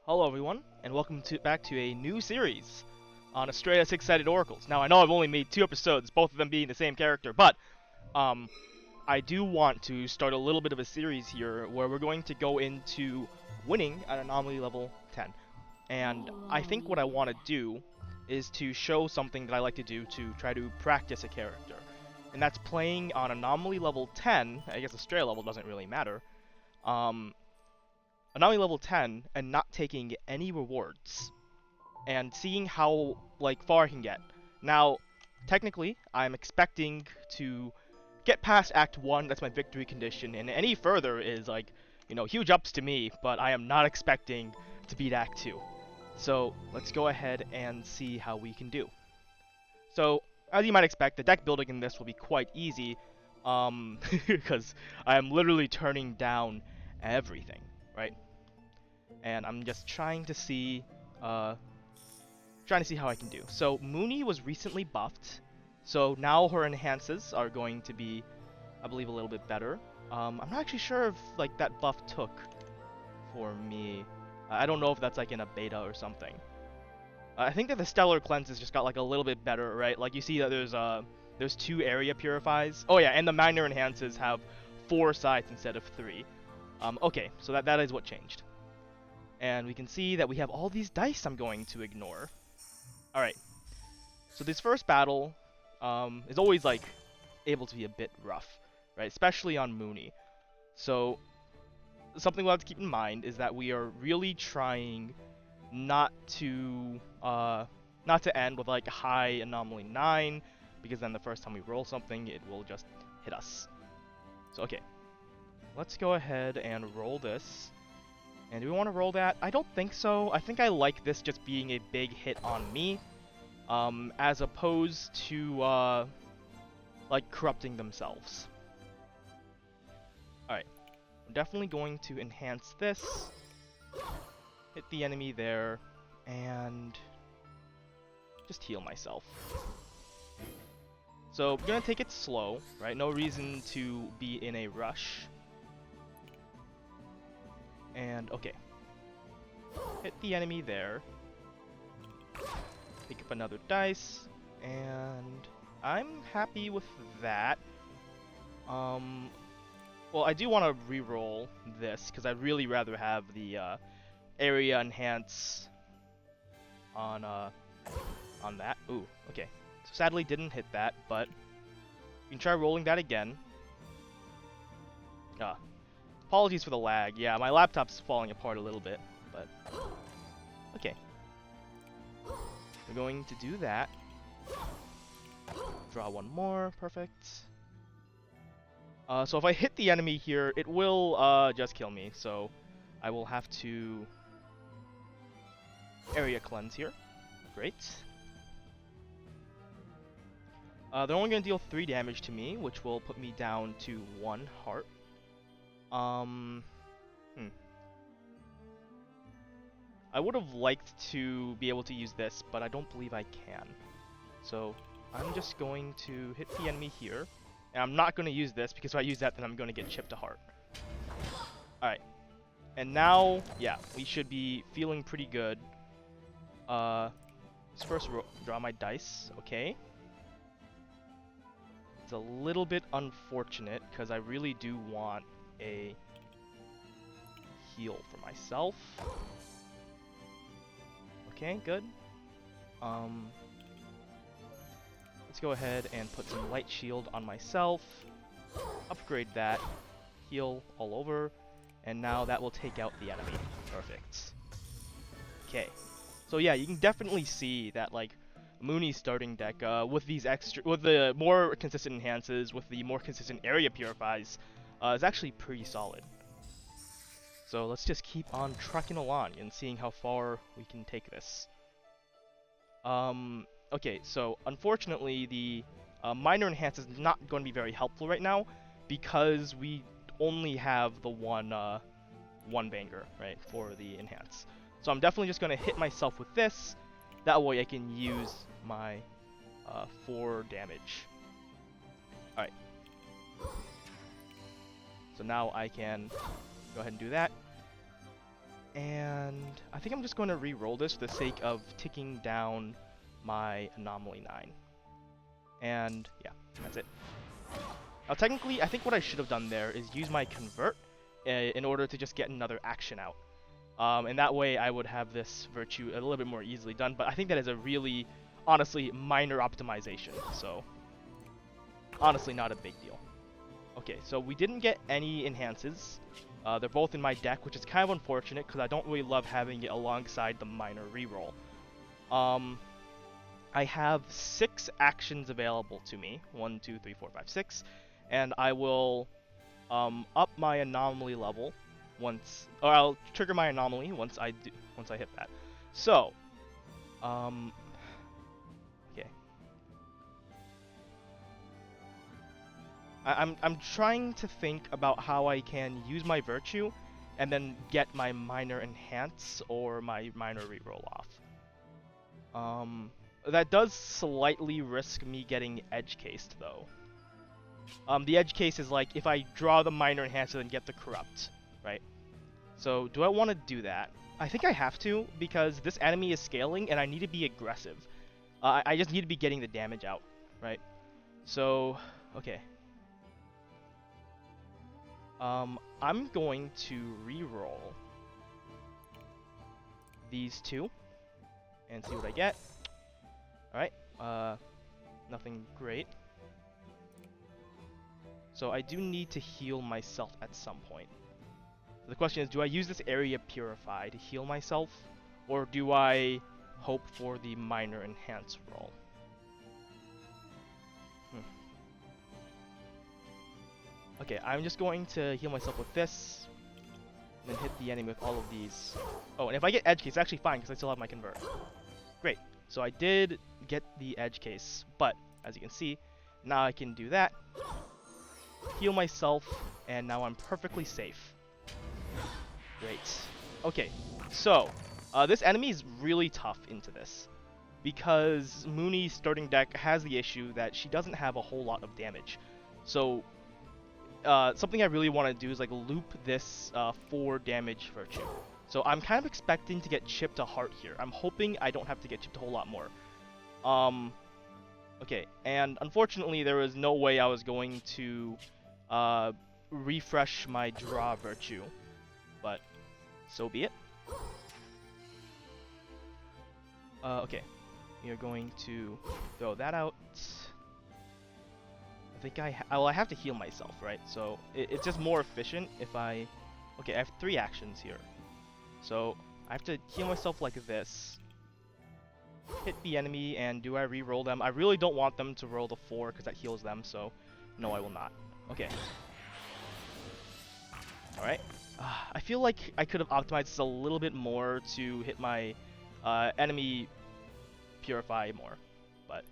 Hello everyone, and welcome back to a new series on Astrea Six-Sided Oracles. Now I know I've only made 2 episodes, both of them being the same character, but um, I do want to start a little bit of a series here where we're going to go into winning at Anomaly level 10. And I think what I want to do is to show something that I like to do to try to practice a character. And that's playing on Anomaly level 10, I guess Astrea level doesn't really matter, Anomaly level 10 and not taking any rewards and seeing how far I can get. Now, technically, I'm expecting to get past Act 1, that's my victory condition, and any further is huge ups to me, but I am not expecting to beat Act 2. So, let's go ahead and see how we can do. So, as you might expect, the deck building in this will be quite easy, because I am literally turning down everything, right? And I'm just trying to see how I can do. So Moonie was recently buffed, so now her enhances are going to be, I believe, a little bit better. I'm not actually sure if that buff took for me. I don't know if that's in a beta or something. I think that the Stellar Cleanses just got a little bit better, right? You see that there's 2 area purifies. Oh yeah, and the minor enhances have 4 sides instead of 3. Okay, so that is what changed. And we can see that we have all these dice I'm going to ignore. Alright, so this first battle is always able to be a bit rough, right? Especially on Moonie. So something we'll have to keep in mind is that we are really trying not to end with high anomaly 9, because then the first time we roll something it will just hit us. So okay, let's go ahead and roll this. And do we want to roll that? I don't think so. I think I like this just being a big hit on me, as opposed to corrupting themselves. Alright, I'm definitely going to enhance this, hit the enemy there, and just heal myself. So I'm gonna take it slow, right? No reason to be in a rush. And okay, hit the enemy there, pick up another dice, and I'm happy with that. Well, I do want to re-roll this because I'd really rather have the area enhance on that. Ooh, okay. So sadly didn't hit that, but you can try rolling that again. Apologies for the lag. Yeah, my laptop's falling apart a little bit, but okay. We're going to do that. Draw one more. Perfect. So if I hit the enemy here, it will just kill me. So I will have to area cleanse here. Great. They're only going to deal 3 damage to me, which will put me down to 1 heart. I would have liked to be able to use this, but I don't believe I can. So I'm just going to hit the enemy here. And I'm not going to use this, because if I use that, then I'm going to get chipped a heart. Alright. And now, yeah, we should be feeling pretty good. Let's first draw my dice. Okay. It's a little bit unfortunate, because I really do want a heal for myself. Okay, good. Let's go ahead and put some light shield on myself, upgrade that, heal all over, and now that will take out the enemy. Perfect. Okay. So yeah, you can definitely see that Moonie's starting deck with the more consistent enhances, with the more consistent area purifies, is actually pretty solid. So let's just keep on trucking along and seeing how far we can take this. Okay, so unfortunately the minor enhance is not going to be very helpful right now, because we only have the one banger, right, for the enhance. So I'm definitely just going to hit myself with this. That way I can use my 4 damage. Alright. So now I can go ahead and do that. And I think I'm just going to re-roll this for the sake of ticking down my Anomaly 9. And yeah, that's it. Now technically, I think what I should have done there is use my Convert in order to just get another action out. And that way I would have this virtue a little bit more easily done, but I think that is a really, honestly, minor optimization, so honestly not a big deal. Okay, so we didn't get any enhances. They're both in my deck, which is kind of unfortunate because I don't really love having it alongside the minor reroll. I have 6 actions available to me. 1, 2, 3, 4, 5, 6. And I will up my anomaly level once, or I'll trigger my anomaly once I hit that. So, okay. I'm trying to think about how I can use my virtue and then get my minor enhance or my minor reroll off. That does slightly risk me getting edge cased though. The edge case is like if I draw the minor enhancer and get the corrupt, right? So do I want to do that? I think I have to because this enemy is scaling and I need to be aggressive. I just need to be getting the damage out, right? So, okay. I'm going to re-roll these 2 and see what I get. Alright, nothing great. So I do need to heal myself at some point. So the question is, do I use this area Purify to heal myself? Or do I hope for the minor enhance roll? Okay, I'm just going to heal myself with this, and then hit the enemy with all of these. Oh, and if I get edge case, it's actually fine because I still have my convert. Great. So I did get the edge case, but as you can see, now I can do that, heal myself, and now I'm perfectly safe. Great. Okay, so this enemy is really tough into this because Moonie's starting deck has the issue that she doesn't have a whole lot of damage. So something I really want to do is like loop this 4 damage virtue. So I'm kind of expecting to get chipped a heart here. I'm hoping I don't have to get chipped a whole lot more. Okay, and unfortunately there was no way I was going to refresh my draw virtue, but so be it. Okay, we are going to throw that out. I think I have to heal myself, right? So it's just more efficient if I... Okay, I have 3 actions here. So I have to heal myself like this. Hit the enemy, and do I re-roll them? I really don't want them to roll the 4 because that heals them, so no, I will not. Okay. Alright. I feel like I could have optimized this a little bit more to hit my enemy Purify more, but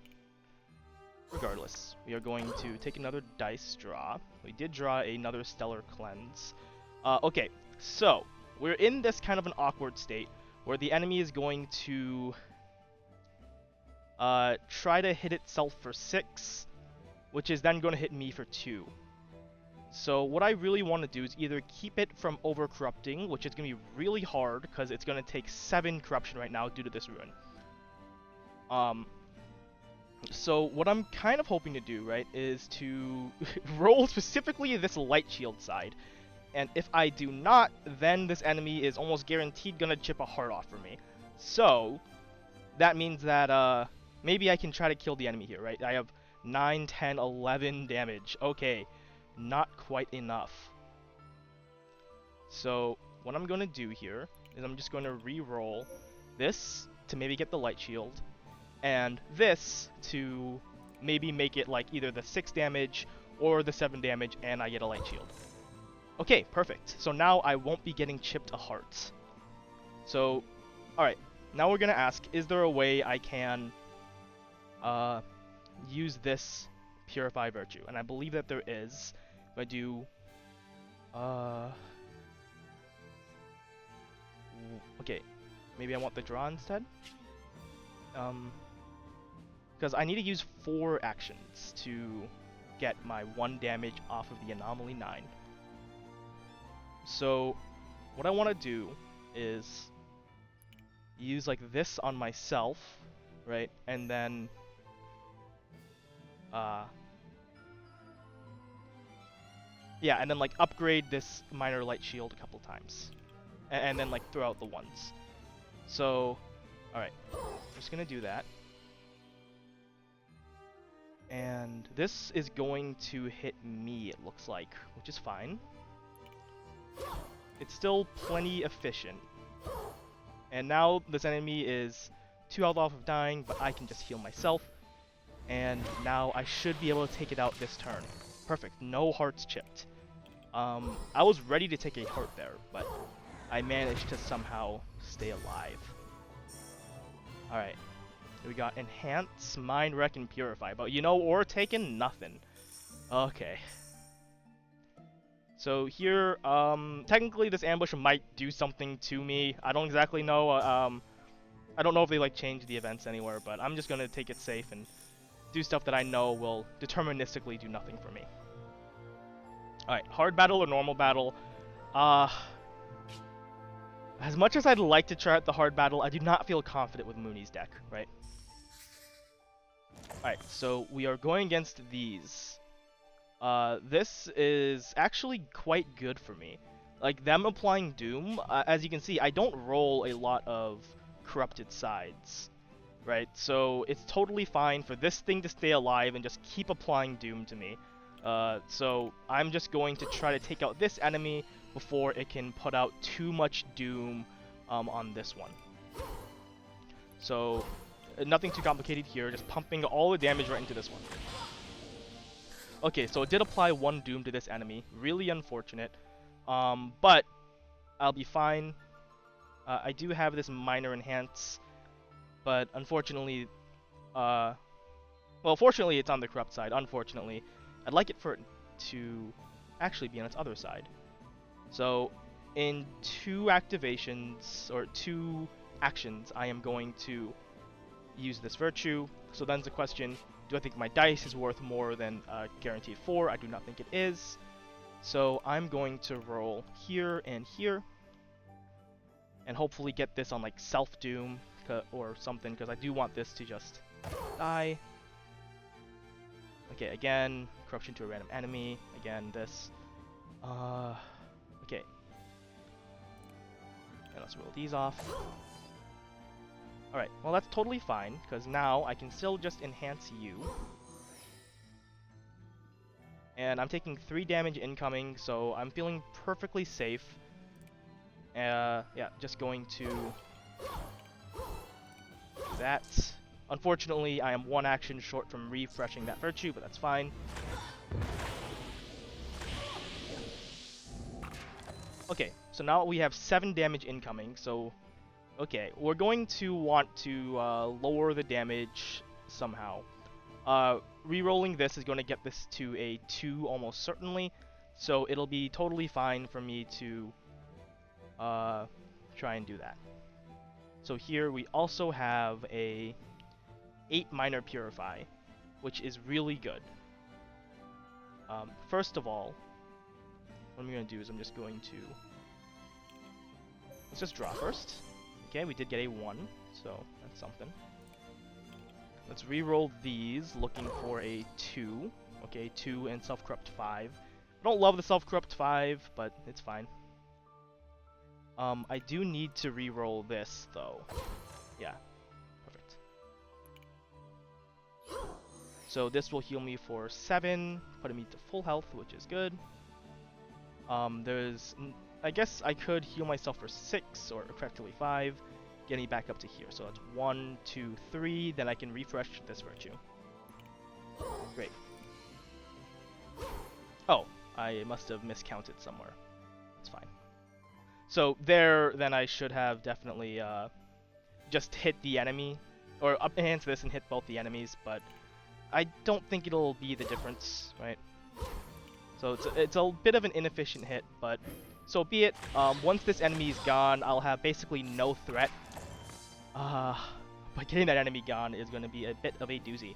regardless, we are going to take another dice draw. We did draw another Stellar Cleanse. Okay, so we're in this kind of an awkward state where the enemy is going to try to hit itself for 6, which is then going to hit me for 2. So what I really want to do is either keep it from over-corrupting, which is going to be really hard because it's going to take 7 corruption right now due to this ruin. So what I'm kind of hoping to do, right, is to roll specifically this light shield side. And if I do not, then this enemy is almost guaranteed going to chip a heart off for me. So that means that maybe I can try to kill the enemy here, right? I have 9, 10, 11 damage. Okay, not quite enough. So what I'm going to do here is I'm just going to re-roll this to maybe get the light shield, and this to maybe make it like either the 6 damage or the 7 damage, and I get a light shield. Okay, perfect. So now I won't be getting chipped a heart. So, alright. Now we're going to ask, is there a way I can use this Purify Virtue? And I believe that there is. If I do... okay, maybe I want the draw instead? Because I need to use 4 actions to get my 1 damage off of the Anomaly 9. So, what I want to do is use like this on myself, right? And then yeah, and then like upgrade this minor light shield a couple times, and then like throw out the ones. So, all right, just gonna do that. And this is going to hit me, it looks like, which is fine. It's still plenty efficient. And now this enemy is 2 health off of dying, but I can just heal myself. And now I should be able to take it out this turn. Perfect, no hearts chipped. I was ready to take a heart there, but I managed to somehow stay alive. Alright, we got Enhance, Mind Wreck, and Purify, but you know, or taken nothing. Okay. So here, technically this ambush might do something to me. I don't exactly know, I don't know if they like change the events anywhere, but I'm just gonna take it safe and do stuff that I know will deterministically do nothing for me. Alright, hard battle or normal battle? As much as I'd like to try out the hard battle, I do not feel confident with Moonie's deck, right? Alright, so we are going against these. This is actually quite good for me. Like, them applying Doom, as you can see, I don't roll a lot of corrupted sides, right? So it's totally fine for this thing to stay alive and just keep applying Doom to me. So I'm just going to try to take out this enemy before it can put out too much Doom on this one. So nothing too complicated here, just pumping all the damage right into this one. Okay, so it did apply 1 Doom to this enemy, really unfortunate, but I'll be fine. I do have this minor enhance, but unfortunately, well, fortunately it's on the corrupt side, unfortunately. I'd like it for it to actually be on its other side. So, in 2 activations, or 2 actions, I am going to use this virtue. So then's the question, do I think my dice is worth more than guaranteed 4? I do not think it is. So I'm going to roll here and here, and hopefully get this on like self-doom or something, because I do want this to just die. Okay, again, corruption to a random enemy. Again, this. Okay. And let's roll these off. Alright, well that's totally fine, because now I can still just enhance you. And I'm taking 3 damage incoming, so I'm feeling perfectly safe. Yeah, just going to do that. Unfortunately, I am 1 action short from refreshing that virtue, but that's fine. Okay, so now we have 7 damage incoming, so okay, we're going to want to lower the damage somehow. Rerolling this is going to get this to a 2 almost certainly, so it'll be totally fine for me to try and do that. So here we also have a 8 minor purify, which is really good. First of all, what I'm going to do is I'm just going to... let's just draw first. Okay, we did get a 1, so that's something. Let's re-roll these, looking for a 2. Okay, 2 and self-corrupt 5. I don't love the self-corrupt 5, but it's fine. I do need to re-roll this, though. Yeah, perfect. So this will heal me for 7, putting me to full health, which is good. I guess I could heal myself for 6, or effectively 5, getting back up to here. So that's 1, 2, 3, then I can refresh this virtue. Great. Oh, I must have miscounted somewhere. That's fine. So there, then I should have definitely just hit the enemy, or up enhance this and hit both the enemies, but I don't think it'll be the difference, right? So it's a bit of an inefficient hit, but so be it. Once this enemy is gone, I'll have basically no threat. But getting that enemy gone is going to be a bit of a doozy.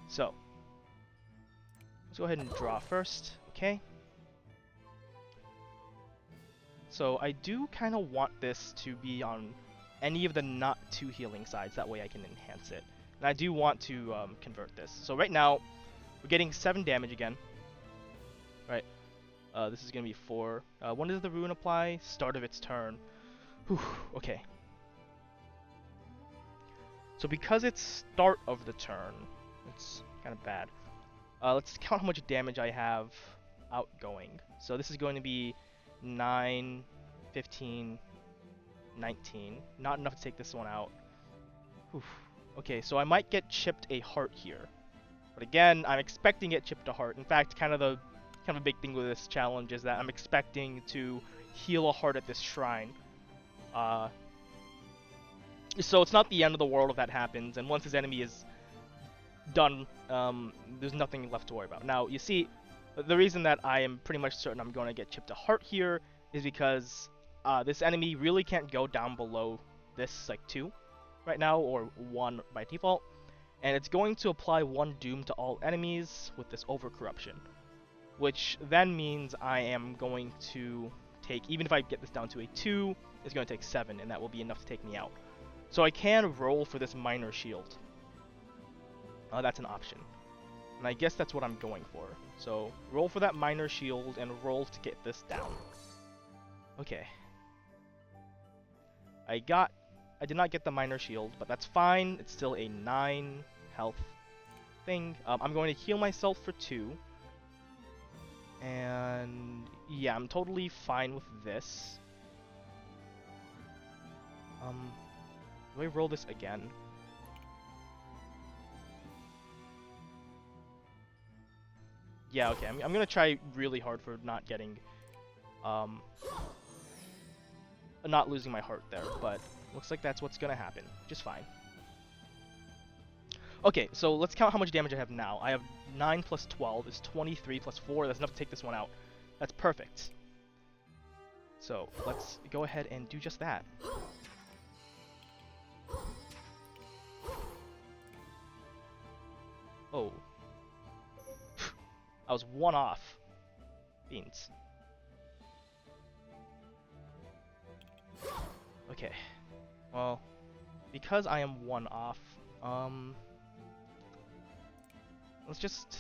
So let's go ahead and draw first, okay? So I do kind of want this to be on any of the not two healing sides. That way I can enhance it. And I do want to convert this. So right now, we're getting 7 damage again. Right. This is going to be 4. When does the rune apply? Start of its turn. Whew, okay. So because it's start of the turn, it's kind of bad. Let's count how much damage I have outgoing. So this is going to be 9, 15, 19. Not enough to take this one out. Whew. Okay, so I might get chipped a heart here. But again, I'm expecting to get chipped a heart. In fact, kind of a big thing with this challenge is that I'm expecting to heal a heart at this shrine. So it's not the end of the world if that happens, and once this enemy is done, there's nothing left to worry about. Now, you see, the reason that I am pretty much certain I'm going to get chipped a heart here is because this enemy really can't go down below this, like, 2 right now, or 1 by default, and it's going to apply 1 doom to all enemies with this overcorruption, which then means I am going to take, even if I get this down to a 2, it's going to take 7, and that will be enough to take me out. So I can roll for this minor shield. That's an option. And I guess that's what I'm going for. So roll for that minor shield and roll to get this down. Okay. I did not get the minor shield, but that's fine. It's still a 9 health thing. I'm going to heal myself for 2. And yeah, I'm totally fine with this. Do I roll this again? Yeah, okay, I'm gonna try really hard for not getting, not losing my heart there, but looks like that's what's gonna happen. Just fine. Okay, so let's count how much damage I have now. I have 9 plus 12 is 23 plus 4. That's enough to take this one out. That's perfect. So let's go ahead and do just that. Oh. I was 1 off. Beans. Okay. Well, because I am 1 off, let's just,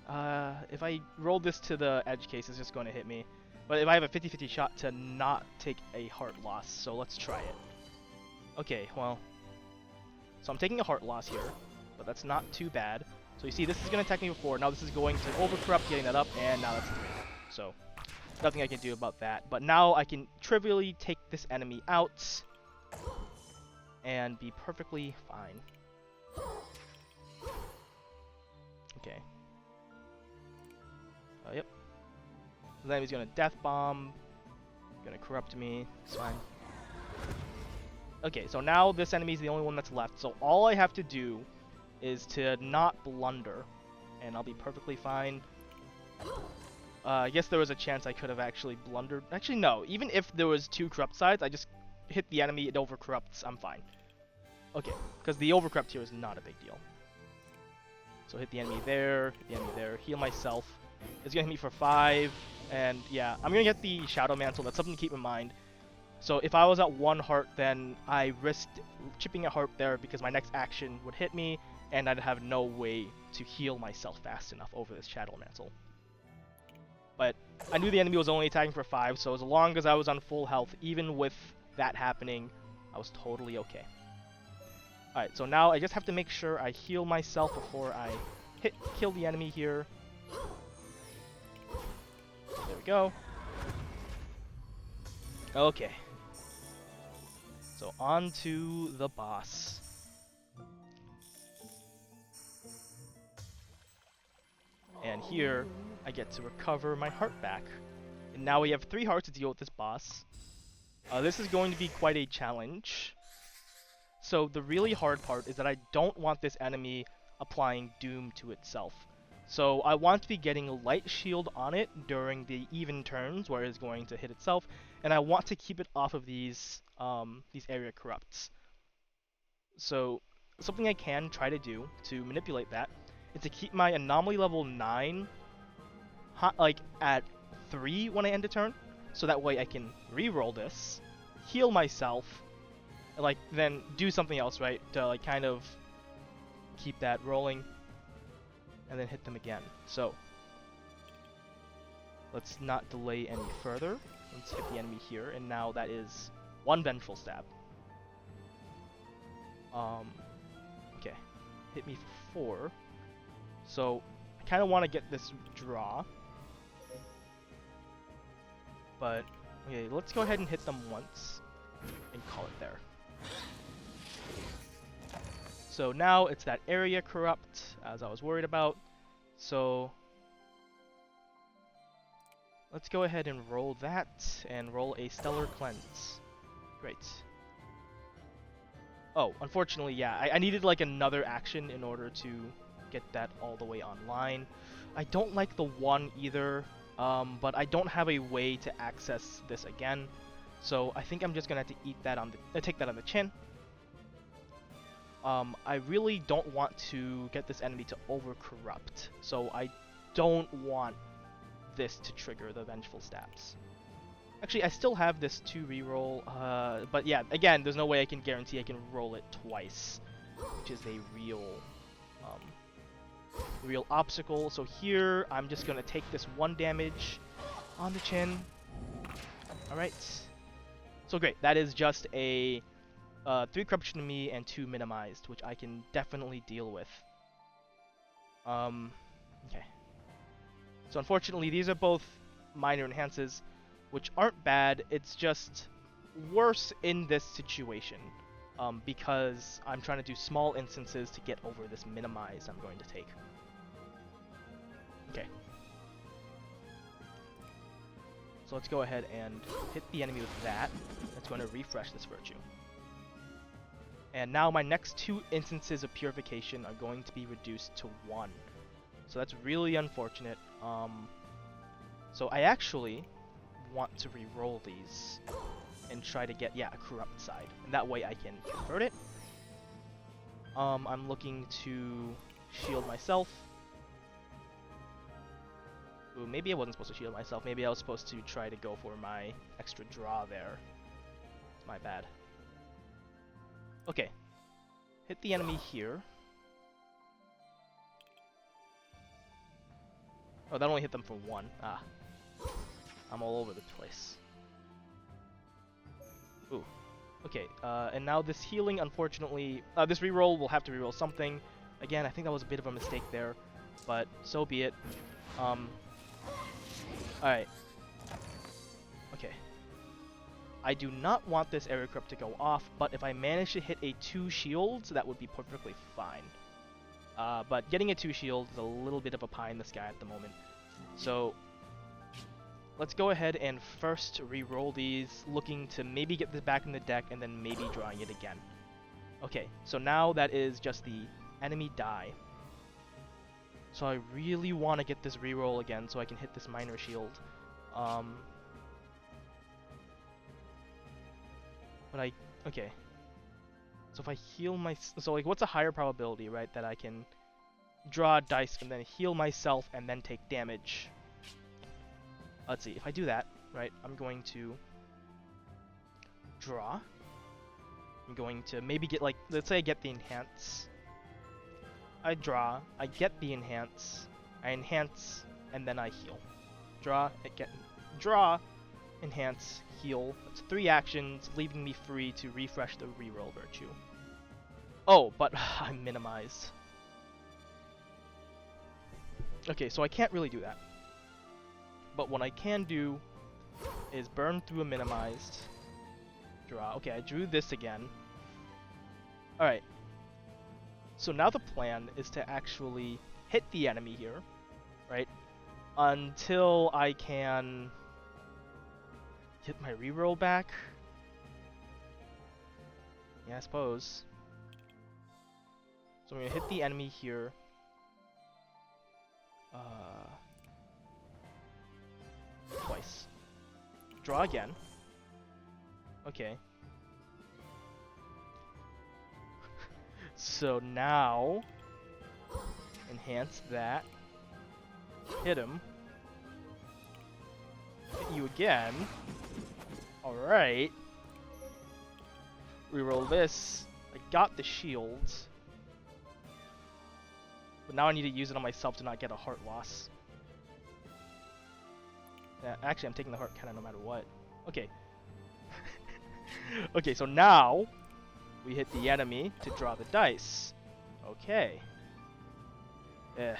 if I roll this to the edge case, it's just going to hit me. But if I have a 50-50 shot to not take a heart loss, so let's try it. Okay, well, so I'm taking a heart loss here, but that's not too bad. So you see, this is going to attack me before. Now this is going to overcorrupt, getting that up, and now that's 3. So nothing I can do about that. But now I can trivially take this enemy out and be perfectly fine. Okay. Yep. Then he's gonna death bomb. Gonna corrupt me. It's fine. Okay, so now this enemy is the only one that's left. So all I have to do is to not blunder, and I'll be perfectly fine. I guess there was a chance I could have actually blundered. Actually, no. Even if there was 2 corrupt sides, I just hit the enemy, it overcorrupts, I'm fine. Okay, because the overcorrupt here is not a big deal. So hit the enemy there, heal myself. It's gonna hit me for 5, and yeah, I'm gonna get the Shadow Mantle. That's something to keep in mind. So if I was at 1 heart, then I risked chipping a heart there because my next action would hit me, and I'd have no way to heal myself fast enough over this Shadow Mantle. But I knew the enemy was only attacking for 5, so as long as I was on full health, even with that happening, I was totally okay. Alright, so now I just have to make sure I heal myself before I kill the enemy here. There we go. Okay. So on to the boss. And here, I get to recover my heart back. And now we have 3 hearts to deal with this boss. This is going to be quite a challenge. So the really hard part is that I don't want this enemy applying doom to itself. So I want to be getting light shield on it during the even turns where it's going to hit itself, and I want to keep it off of these area corrupts. So something I can try to do to manipulate that is to keep my anomaly level 9 like at 3 when I end a turn, so that way I can re-roll this, heal myself, like then do something else, right? To like kind of keep that rolling, and then hit them again. So let's not delay any further. Let's hit the enemy here, and now that is 1 vengeful stab. Okay, hit me for 4. So I kind of want to get this draw, but okay, let's go ahead and hit them once and call it there. So now it's that area corrupt, as I was worried about. So let's go ahead and roll that, and roll a Stellar Cleanse. Great. Oh, unfortunately, yeah, I needed like another action in order to get that all the way online. I don't like the 1 either, but I don't have a way to access this again. So I think I'm just gonna have to eat that on the take that on the chin. I really don't want to get this enemy to over-corrupt, so I don't want this to trigger the Vengeful Stabs. Actually, I still have this to reroll, but yeah, again, there's no way I can guarantee I can roll it twice, which is a real obstacle. So here, I'm just gonna take this 1 damage on the chin. Alright. So great, that is just a 3 corruption to me and 2 minimized, which I can definitely deal with. Okay. So unfortunately, these are both minor enhances, which aren't bad. It's just worse in this situation, because I'm trying to do small instances to get over this minimize I'm going to take. Okay. So let's go ahead and hit the enemy with that. That's going to refresh this virtue. And now my next 2 instances of purification are going to be reduced to 1. So that's really unfortunate. So I actually want to re-roll these and try to get, yeah, a corrupt side. And that way I can convert it. I'm looking to shield myself. Ooh, maybe I wasn't supposed to shield myself. Maybe I was supposed to try to go for my extra draw there. It's my bad. Okay. Hit the enemy here. Oh, that only hit them for 1. Ah. I'm all over the place. Ooh. Okay, and now this healing, unfortunately... this reroll, will have to reroll something. Again, I think that was a bit of a mistake there, but so be it. Alright. Okay. I do not want this area corrupt to go off, but if I manage to hit a 2 shields, that would be perfectly fine. But getting a 2 shield is a little bit of a pie in the sky at the moment. So let's go ahead and first re-roll these, looking to maybe get this back in the deck and then maybe drawing it again. Okay, so now that is just the enemy die. So I really want to get this re-roll again so I can hit this minor shield. But okay. So if I heal so like what's a higher probability, right, that I can draw a dice and then heal myself and then take damage? Let's see, if I do that, right, I'm going to draw. I'm going to maybe get, like, let's say I get the enhance. I draw, I get the enhance, I enhance, and then I heal. Draw, draw, enhance, heal. That's 3 actions, leaving me free to refresh the reroll virtue. Oh, but I'm minimized. Okay, so I can't really do that. But what I can do is burn through a minimized. Draw. Okay, I drew this again. Alright. So now the plan is to actually hit the enemy here, right? Until I can get my reroll back. Yeah, I suppose. So I'm gonna hit the enemy here. Twice. Draw again. Okay. So now, enhance that. Hit him. Hit you again. Alright. reroll this. I got the shield. But now I need to use it on myself to not get a heart loss. Yeah, actually, I'm taking the heart kind of no matter what. Okay. Okay, so now we hit the enemy to draw the dice. Okay. And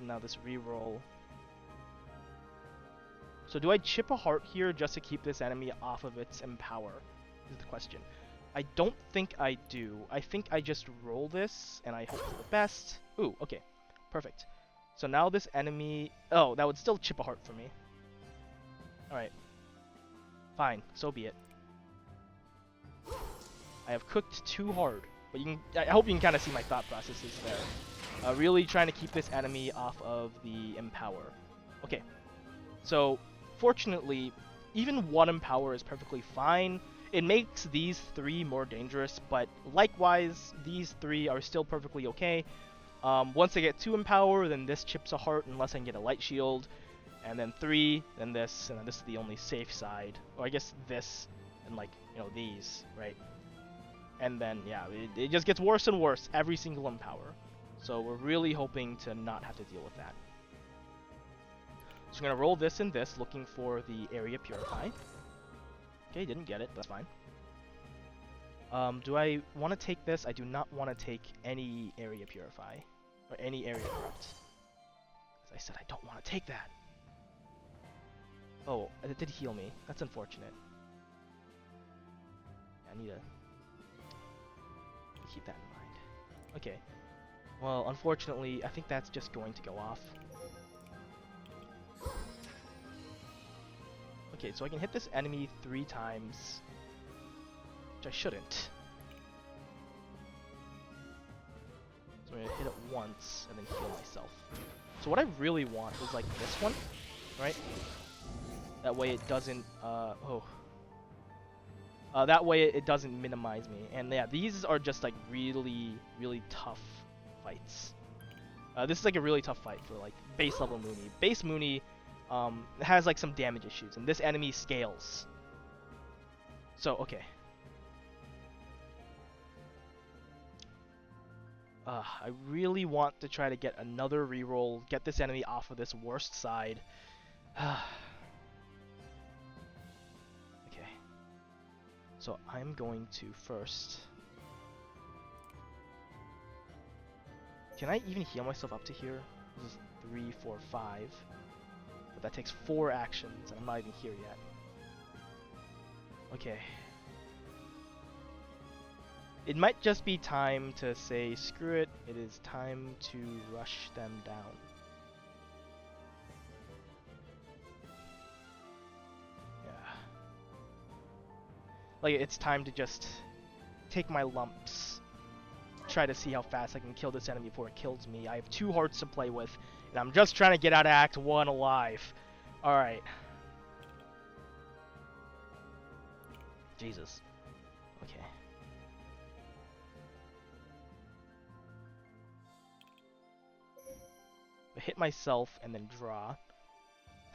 now this reroll. So do I chip a heart here just to keep this enemy off of its empower? Is the question. I don't think I do. I think I just roll this and I hope for the best. Ooh, okay. Perfect. So now this enemy... Oh, that would still chip a heart for me. Alright. Fine, so be it. I have cooked too hard. But you can, I hope you can kind of see my thought processes there. Really trying to keep this enemy off of the empower. Okay. So, fortunately, even one empower is perfectly fine. It makes these three more dangerous, but likewise, these three are still perfectly okay. Once I get 2 empower, then this chips a heart unless I can get a light shield. And then 3, then this, and then this is the only safe side. Or I guess this, and like, you know, these, right? And then, yeah, it just gets worse and worse every single empower. So we're really hoping to not have to deal with that. So I'm going to roll this and this, looking for the area purify. Okay, didn't get it, that's fine. Do I want to take this? I do not want to take any area purify. Or any area corrupt. As I said, I don't want to take that. Oh, it did heal me. That's unfortunate. I need to keep that in mind. Okay. Well, unfortunately, I think that's just going to go off. Okay, so I can hit this enemy 3 times, which I shouldn't. So I'm going to hit it once and then heal myself. So what I really want is like this one, right? That way it doesn't, that way it doesn't minimize me. And yeah, these are just like really, really tough fights. This is like a really tough fight for like base level Moonie. Base Moonie has like some damage issues, and this enemy scales. So, okay. I really want to try to get another reroll, get this enemy off of this worst side. Okay. So I'm going to first... Can I even heal myself up to here? This is 3, 4, 5. But that takes 4 actions, and I'm not even here yet. Okay. It might just be time to say, screw it, it is time to rush them down. Yeah. Like, it's time to just take my lumps. Try to see how fast I can kill this enemy before it kills me. I have 2 hearts to play with, and I'm just trying to get out of Act 1 alive. Alright. Jesus. Okay. Hit myself and then draw.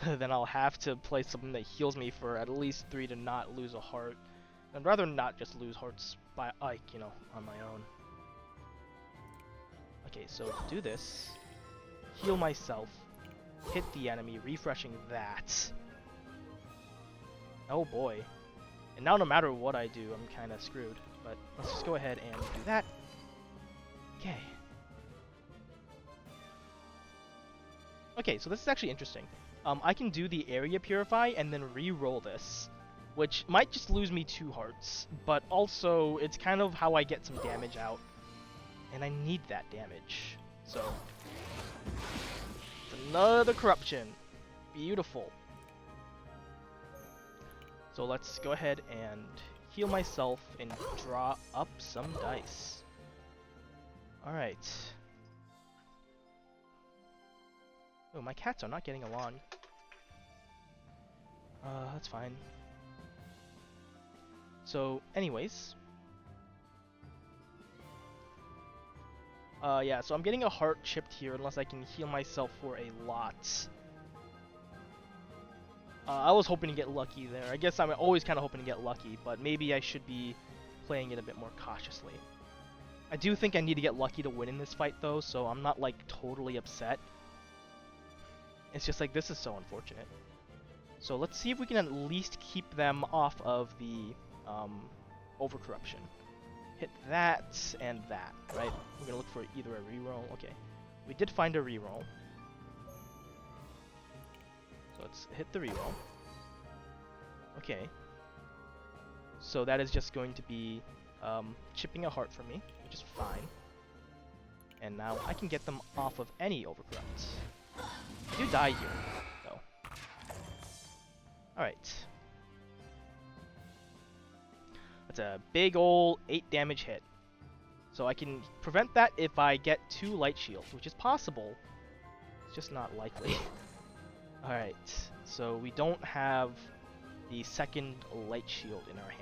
Then I'll have to play something that heals me for at least 3 to not lose a heart. I'd rather not just lose hearts by Ike, you know, on my own. Okay, so do this. Heal myself. Hit the enemy, refreshing that. Oh boy. And now no matter what I do, I'm kind of screwed. But let's just go ahead and do that. Okay. Okay, so this is actually interesting. I can do the area purify and then re-roll this, which might just lose me 2 hearts, but also it's kind of how I get some damage out, and I need that damage. So, it's another corruption. Beautiful. So let's go ahead and heal myself and draw up some dice. Alright. Oh, my cats are not getting along. That's fine. So, anyways. Yeah, so I'm getting a heart chipped here unless I can heal myself for a lot. I was hoping to get lucky there. I guess I'm always kind of hoping to get lucky, but maybe I should be playing it a bit more cautiously. I do think I need to get lucky to win in this fight though, so I'm not like totally upset. It's just like, this is so unfortunate. So let's see if we can at least keep them off of the overcorruption. Hit that and that, right? We're gonna look for either a reroll. Okay, we did find a reroll. So let's hit the reroll. Okay. So that is just going to be chipping a heart for me, which is fine. And now I can get them off of any overcorrupts. You die here, though. Alright. That's a big ol' 8 damage hit. So I can prevent that if I get 2 light shields, which is possible. It's just not likely. Alright, so we don't have the second light shield in our hand.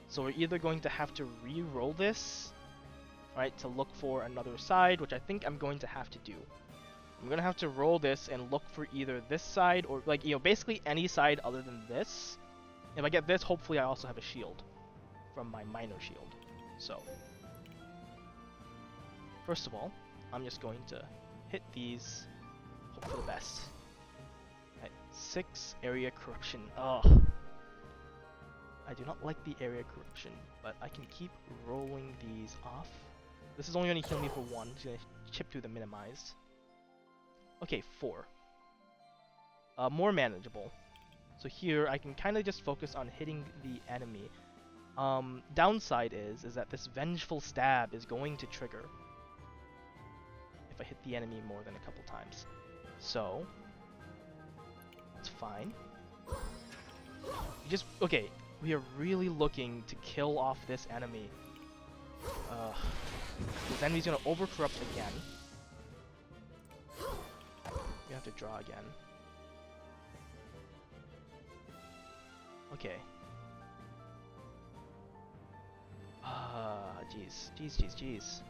So we're either going to have to re-roll this, right, to look for another side, which I think I'm going to have to do. I'm gonna have to roll this and look for either this side or, like, you know, basically any side other than this. If I get this, hopefully I also have a shield from my minor shield. So, first of all, I'm just going to hit these, hope for the best. Right, 6 area corruption. Ugh. I do not like the area corruption, but I can keep rolling these off. This is only going to heal me for 1. It's going to chip through the minimized. Okay, 4. More manageable. So here I can kind of just focus on hitting the enemy. Downside is that this vengeful stab is going to trigger if I hit the enemy more than a couple times. So it's fine. Okay, we are really looking to kill off this enemy. This enemy's gonna overcorrupt again. We have to draw again. Okay. Jeez.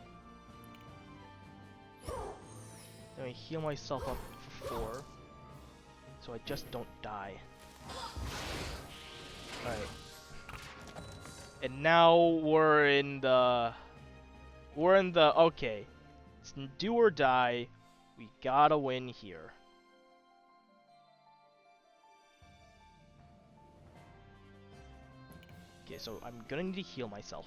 Let me heal myself up for 4, so I just don't die. Alright. And now we're in the... Okay. It's do or die. We gotta win here. Okay, so I'm gonna need to heal myself.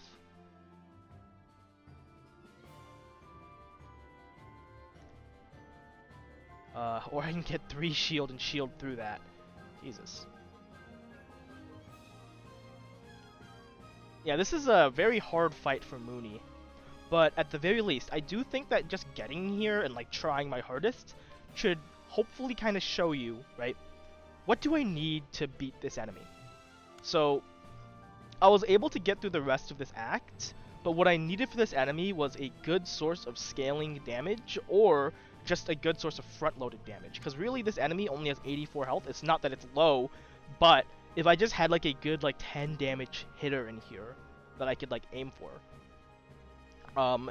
Or I can get 3 shield and shield through that. Jesus. Yeah, this is a very hard fight for Moonie. But at the very least, I do think that just getting here and like trying my hardest should hopefully kind of show you, right? What do I need to beat this enemy? So, I was able to get through the rest of this act, but what I needed for this enemy was a good source of scaling damage or just a good source of front-loaded damage. Because really, this enemy only has 84 health. It's not that it's low, but if I just had like a good like 10 damage hitter in here that I could like aim for,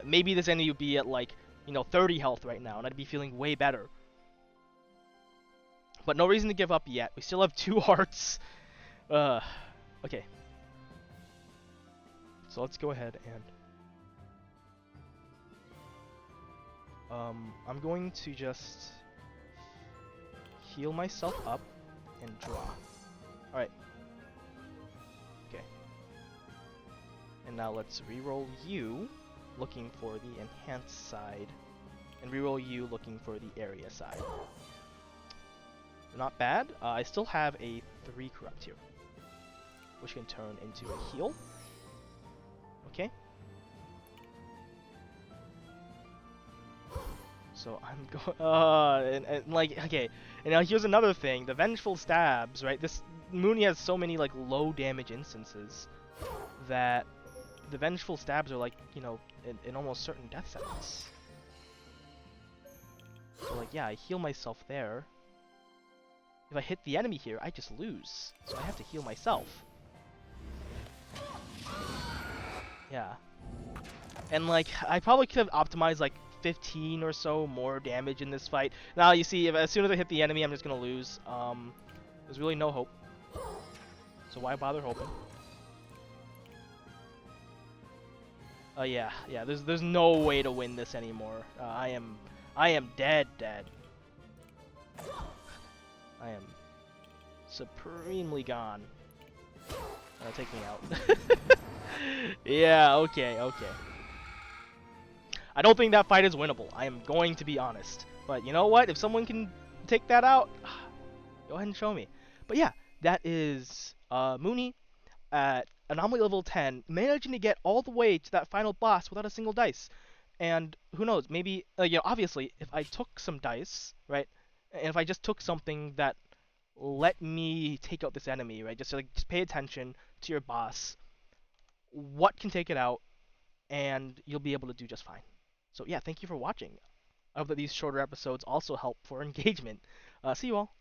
maybe this enemy would be at like, you know, 30 health right now, and I'd be feeling way better. But no reason to give up yet. We still have 2 hearts. Okay. So let's go ahead and I'm going to just heal myself up and draw. Alright. Okay. And now let's reroll you, looking for the enhanced side, and reroll you looking for the area side. Not bad. I still have a 3 corrupt here, which can turn into a heal. Okay. So I'm going, and like, okay, and now here's another thing, the vengeful stabs, right? This Moonie has so many like low damage instances that the vengeful stabs are like, you know, in almost certain death sentence. So like, yeah, I heal myself there. If I hit the enemy here, I just lose, so I have to heal myself. Yeah. And like, I probably could have optimized like 15 or so more damage in this fight. Now you see, as soon as I hit the enemy, I'm just gonna lose. There's really no hope. So why bother hoping? Yeah, yeah. There's no way to win this anymore. I am dead. I am supremely gone. Take me out. Yeah. Okay. I don't think that fight is winnable. I am going to be honest. But you know what? If someone can take that out, go ahead and show me. But yeah, that is Moonie at Anomaly level 10, managing to get all the way to that final boss without a single dice. And who knows, maybe, obviously, if I took some dice, right, and if I just took something that let me take out this enemy, right, just pay attention to your boss, what can take it out, and you'll be able to do just fine. So yeah, thank you for watching. I hope that these shorter episodes also help for engagement. See you all.